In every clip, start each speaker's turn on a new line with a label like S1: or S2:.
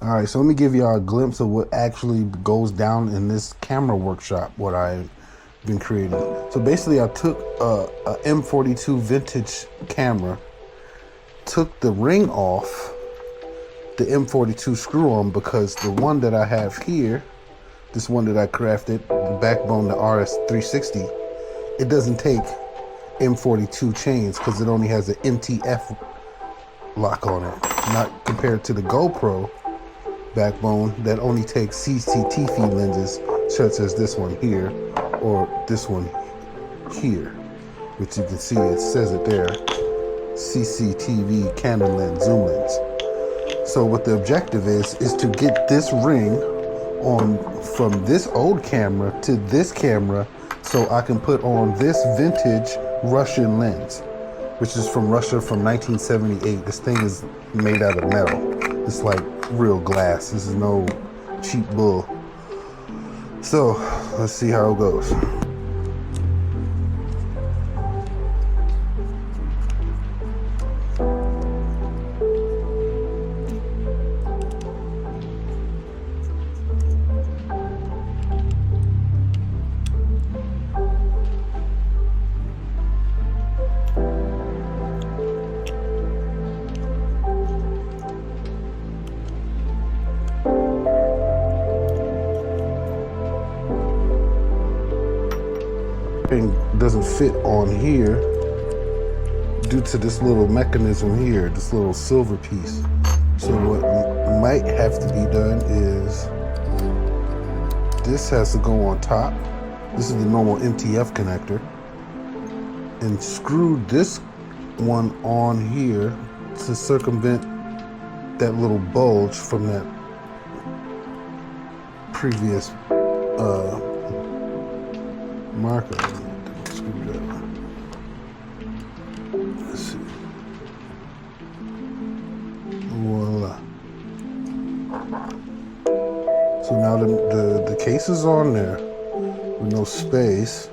S1: All right, so let me give y'all a glimpse of what actually goes down in this camera workshop, what I've been creating. So basically I took a M42 vintage camera, took the ring off the M42 screw on, because the one that I have here, this one that I crafted, the backbone, the RS360, it doesn't take M42 chains because it only has an MTF lock on it, not compared to the GoPro backbone that only takes CCTV lenses, such as this one here or this one here, which you can see it says it there, CCTV Canon lens, zoom lens. So what the objective is to get this ring on from this old camera to this camera, so I can put on this vintage Russian lens, which is from Russia from 1978. This thing is made out of metal. It's like real glass. This is no cheap bull. So let's see how it goes. Doesn't fit on here due to this little mechanism here, this little silver piece. So what might have to be done is this has to go on top. This is the normal MTF connector, and screw this one on here to circumvent that little bulge from that previous marker. Let's see. Voila. So now the case is on there with no space.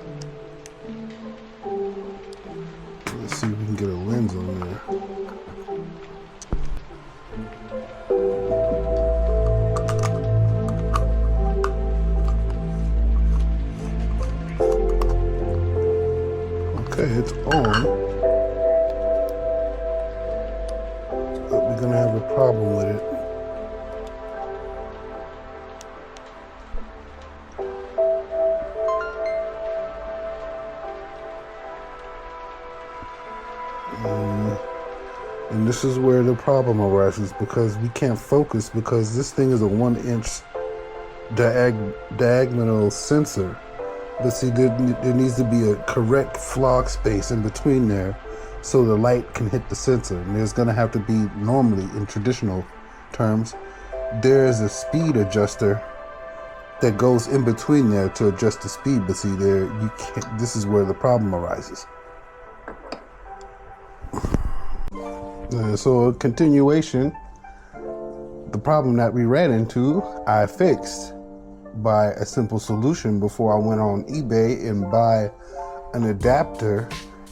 S1: Let's see if we can get a lens on there. Okay, it's on. But we're gonna have a problem with it. And this is where the problem arises, because we can't focus, because this thing is a 1-inch diagonal sensor. But see, there needs to be a correct fog space in between there so the light can hit the sensor. And there's gonna have to be, normally in traditional terms, there's a speed adjuster that goes in between there to adjust the speed. But see, there you can't. This is where the problem arises. So a continuation, the problem that we ran into, I fixed by a simple solution before I went on eBay and buy an adapter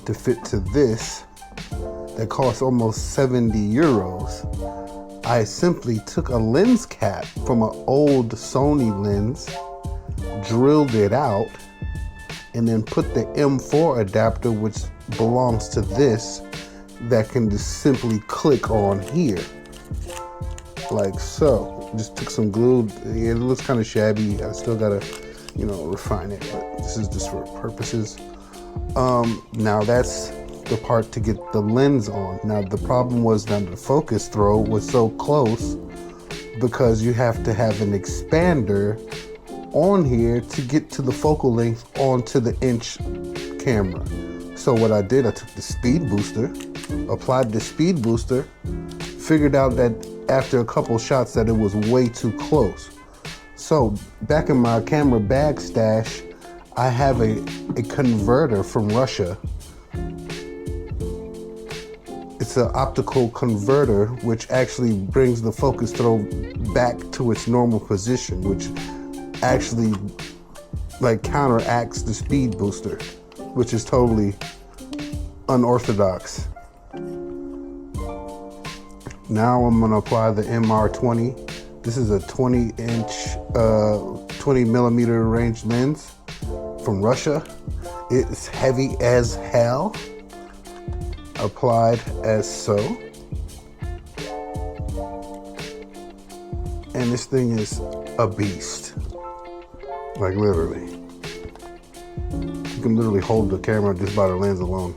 S1: to fit to this that costs almost 70 euros. I simply took a lens cap from an old Sony lens, drilled it out, and then put the M4 adapter, which belongs to this, that can just simply click on here, like so. Just took some glue. It looks kind of shabby. I still gotta, refine it, but this is just for purposes. Now that's the part to get the lens on. Now the problem was that the focus throw was so close, because you have to have an expander on here to get to the focal length onto the inch camera. So what I did, I took the speed booster, applied the speed booster, figured out that after a couple shots that it was way too close. So back in my camera bag stash, I have a converter from Russia. It's an optical converter which actually brings the focus throw back to its normal position, which actually counteracts the speed booster, which is totally unorthodox. Now I'm gonna apply the MR20 This is a 20 millimeter range lens from Russia. It's heavy as hell, applied as so. And this thing is a beast, like literally. You can literally hold the camera just by the lens alone.